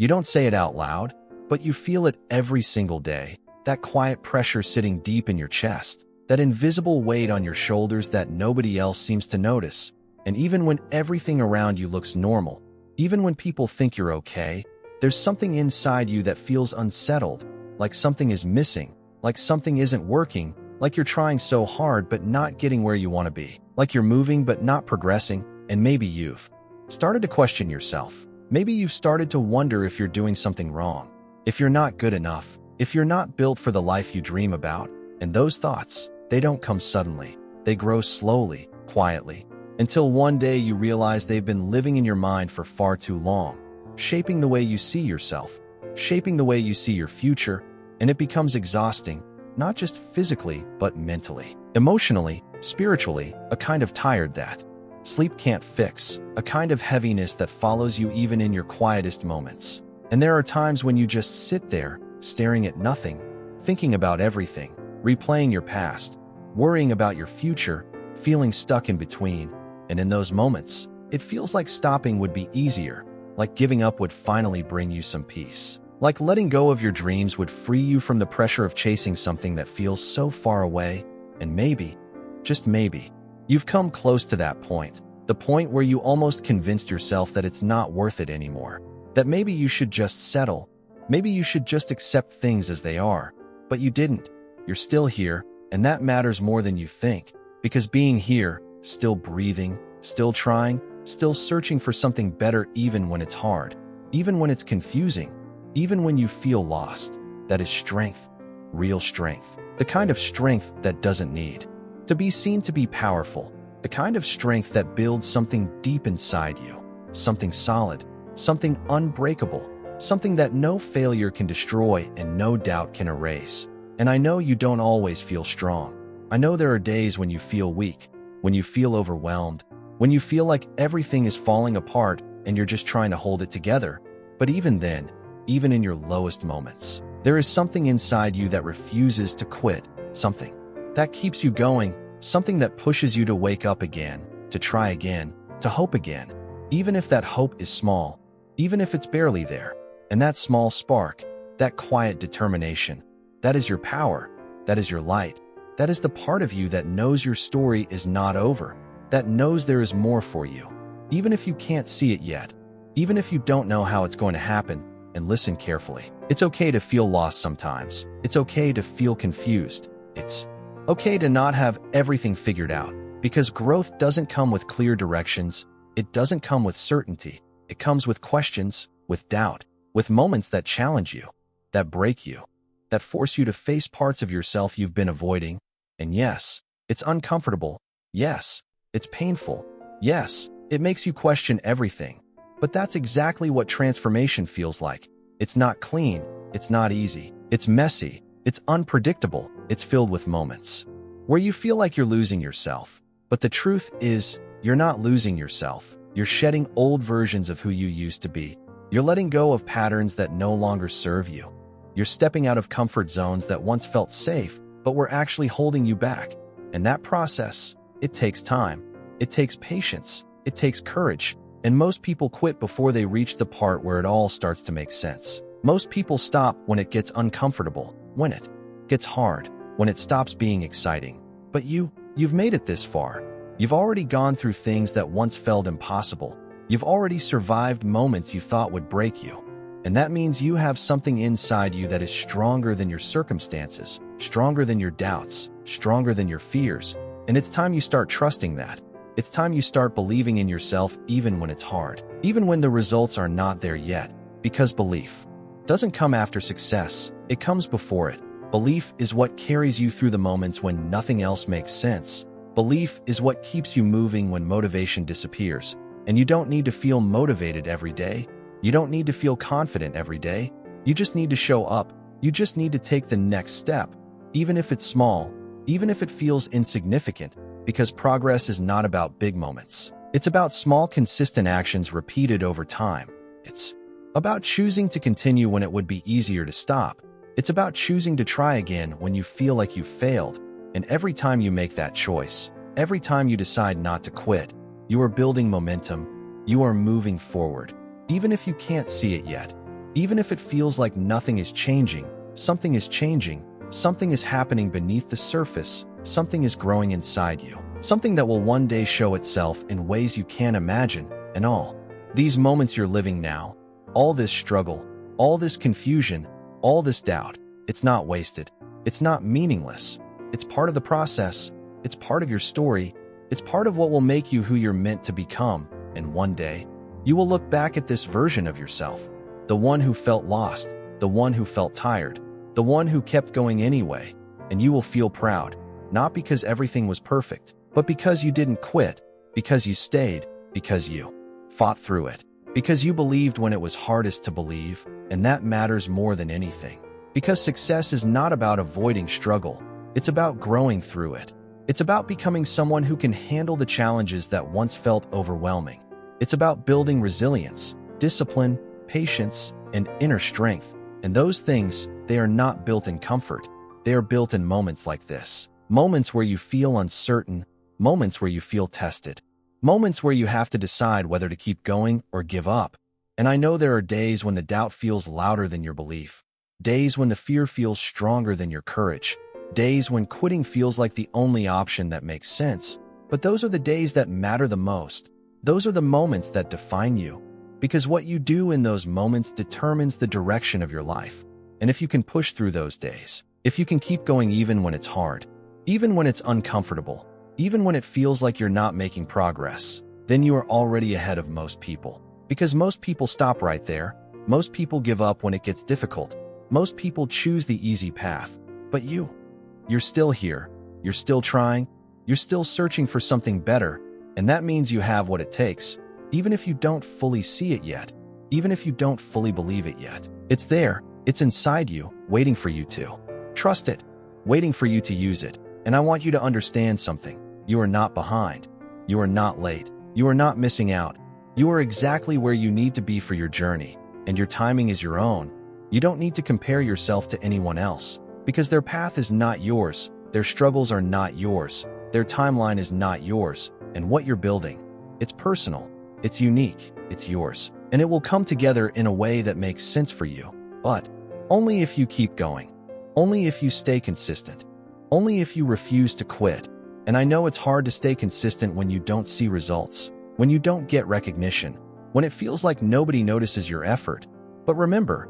You don't say it out loud, but you feel it every single day. That quiet pressure sitting deep in your chest, that invisible weight on your shoulders that nobody else seems to notice. And even when everything around you looks normal, even when people think you're okay, there's something inside you that feels unsettled, like something is missing, like something isn't working, like you're trying so hard but not getting where you want to be, like you're moving but not progressing. And maybe you've started to question yourself. Maybe you've started to wonder if you're doing something wrong, if you're not good enough, if you're not built for the life you dream about. And those thoughts, they don't come suddenly. They grow slowly, quietly, until one day you realize they've been living in your mind for far too long, shaping the way you see yourself, shaping the way you see your future. And it becomes exhausting, not just physically, but mentally, emotionally, spiritually, a kind of tired that sleep can't fix, a kind of heaviness that follows you even in your quietest moments. And there are times when you just sit there, staring at nothing, thinking about everything, replaying your past, worrying about your future, feeling stuck in between. And in those moments, it feels like stopping would be easier, like giving up would finally bring you some peace, like letting go of your dreams would free you from the pressure of chasing something that feels so far away. And maybe, just maybe, you've come close to that point, the point where you almost convinced yourself that it's not worth it anymore, that maybe you should just settle, maybe you should just accept things as they are. But you didn't. You're still here, and that matters more than you think, because being here, still breathing, still trying, still searching for something better even when it's hard, even when it's confusing, even when you feel lost, that is strength, real strength, the kind of strength that doesn't need to be seen to be powerful, the kind of strength that builds something deep inside you, something solid, something unbreakable, something that no failure can destroy and no doubt can erase. And I know you don't always feel strong. I know there are days when you feel weak, when you feel overwhelmed, when you feel like everything is falling apart and you're just trying to hold it together. But even then, even in your lowest moments, there is something inside you that refuses to quit, something that keeps you going, something that pushes you to wake up again, to try again, to hope again, even if that hope is small, even if it's barely there. And that small spark, that quiet determination, that is your power, that is your light, that is the part of you that knows your story is not over, that knows there is more for you, even if you can't see it yet, even if you don't know how it's going to happen. And listen carefully. It's okay to feel lost sometimes. It's okay to feel confused. It's okay to not have everything figured out, because growth doesn't come with clear directions. It doesn't come with certainty. It comes with questions, with doubt, with moments that challenge you, that break you, that force you to face parts of yourself you've been avoiding. And yes, it's uncomfortable. Yes, it's painful. Yes, it makes you question everything. But that's exactly what transformation feels like. It's not clean. It's not easy. It's messy. It's unpredictable. It's filled with moments where you feel like you're losing yourself. But the truth is, you're not losing yourself. You're shedding old versions of who you used to be. You're letting go of patterns that no longer serve you. You're stepping out of comfort zones that once felt safe, but were actually holding you back. And that process, it takes time. It takes patience. It takes courage. And most people quit before they reach the part where it all starts to make sense. Most people stop when it gets uncomfortable, when it gets hard, when it stops being exciting. But you've made it this far. You've already gone through things that once felt impossible. You've already survived moments you thought would break you. And that means you have something inside you that is stronger than your circumstances, stronger than your doubts, stronger than your fears. And it's time you start trusting that. It's time you start believing in yourself even when it's hard, even when the results are not there yet. Because belief doesn't come after success, it comes before it. Belief is what carries you through the moments when nothing else makes sense. Belief is what keeps you moving when motivation disappears. And you don't need to feel motivated every day. You don't need to feel confident every day. You just need to show up. You just need to take the next step, even if it's small, even if it feels insignificant. Because progress is not about big moments. It's about small, consistent actions repeated over time. It's about choosing to continue when it would be easier to stop. It's about choosing to try again when you feel like you've failed. And every time you make that choice, every time you decide not to quit, you are building momentum. You are moving forward. Even if you can't see it yet, Even if it feels like nothing is changing, something is changing, something is happening beneath the surface, something is growing inside you, something that will one day show itself in ways you can't imagine, and all these moments you're living now, all this struggle, all this confusion, all this doubt, it's not wasted, it's not meaningless, it's part of the process, it's part of your story, it's part of what will make you who you're meant to become, and one day, you will look back at this version of yourself, the one who felt lost, the one who felt tired, the one who kept going anyway, and you will feel proud, not because everything was perfect, but because you didn't quit, because you stayed, because you fought through it, because you believed when it was hardest to believe, and that matters more than anything. Because success is not about avoiding struggle, it's about growing through it. It's about becoming someone who can handle the challenges that once felt overwhelming. It's about building resilience, discipline, patience, and inner strength. And those things, they are not built in comfort. They are built in moments like this. Moments where you feel uncertain, moments where you feel tested, moments where you have to decide whether to keep going or give up. And I know there are days when the doubt feels louder than your belief, days when the fear feels stronger than your courage, days when quitting feels like the only option that makes sense. But those are the days that matter the most. Those are the moments that define you. Because what you do in those moments determines the direction of your life. And if you can push through those days, if you can keep going even when it's hard, even when it's uncomfortable, even when it feels like you're not making progress, then you are already ahead of most people. Because most people stop right there. Most people give up when it gets difficult. Most people choose the easy path. But you're still here. You're still trying. You're still searching for something better. And that means you have what it takes. Even if you don't fully see it yet, even if you don't fully believe it yet, it's there, it's inside you, waiting for you to trust it, waiting for you to use it. And I want you to understand something. You are not behind. You are not late. You are not missing out. You are exactly where you need to be for your journey, and your timing is your own. You don't need to compare yourself to anyone else, because their path is not yours, their struggles are not yours, their timeline is not yours, and what you're building, it's personal. It's unique, it's yours, and it will come together in a way that makes sense for you. But only if you keep going, only if you stay consistent, only if you refuse to quit. And I know it's hard to stay consistent when you don't see results, when you don't get recognition, when it feels like nobody notices your effort. But remember,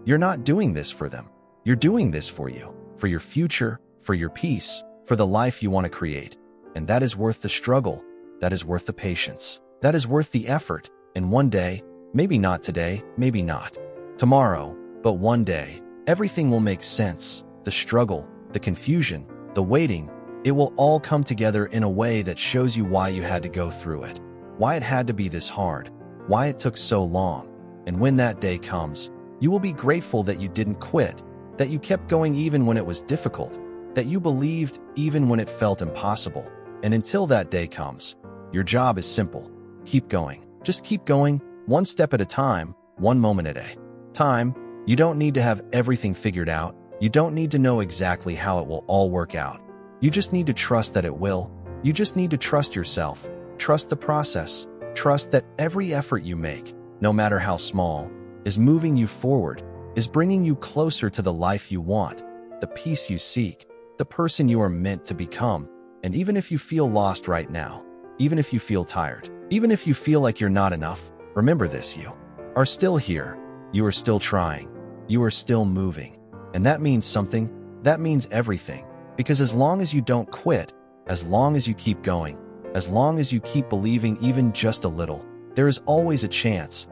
you're not doing this for them. You're doing this for you, for your future, for your peace, for the life you want to create. And that is worth the struggle, that is worth the patience. That is worth the effort, and one day, maybe not today, maybe not tomorrow, but one day, everything will make sense. The struggle, the confusion, the waiting, it will all come together in a way that shows you why you had to go through it, why it had to be this hard, why it took so long. And when that day comes, you will be grateful that you didn't quit, that you kept going even when it was difficult, that you believed even when it felt impossible. And until that day comes, your job is simple. Keep going. Just keep going, one step at a time, one moment at a time. You don't need to have everything figured out. You don't need to know exactly how it will all work out. You just need to trust that it will. You just need to trust yourself. Trust the process. Trust that every effort you make, no matter how small, is moving you forward, is bringing you closer to the life you want, the peace you seek, the person you are meant to become. And even if you feel lost right now, even if you feel tired, even if you feel like you're not enough, remember this: you are still here. You are still trying. You are still moving. And that means something. That means everything. Because as long as you don't quit, as long as you keep going, as long as you keep believing even just a little, there is always a chance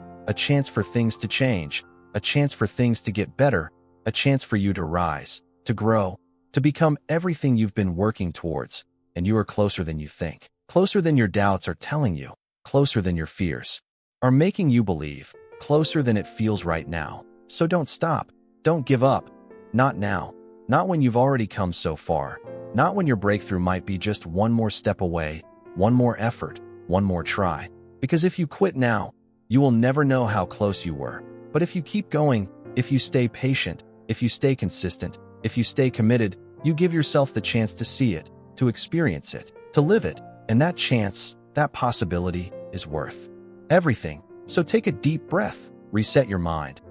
for things to change, a chance for things to get better, a chance for you to rise, to grow, to become everything you've been working towards. And you are closer than you think. Closer than your doubts are telling you, closer than your fears are making you believe, closer than it feels right now. So don't stop, don't give up. Not now, not when you've already come so far, not when your breakthrough might be just one more step away, one more effort, one more try. Because if you quit now, you will never know how close you were. But if you keep going, if you stay patient, if you stay consistent, if you stay committed, you give yourself the chance to see it, to experience it, to live it. And that chance, that possibility, is worth everything. So take a deep breath, reset your mind,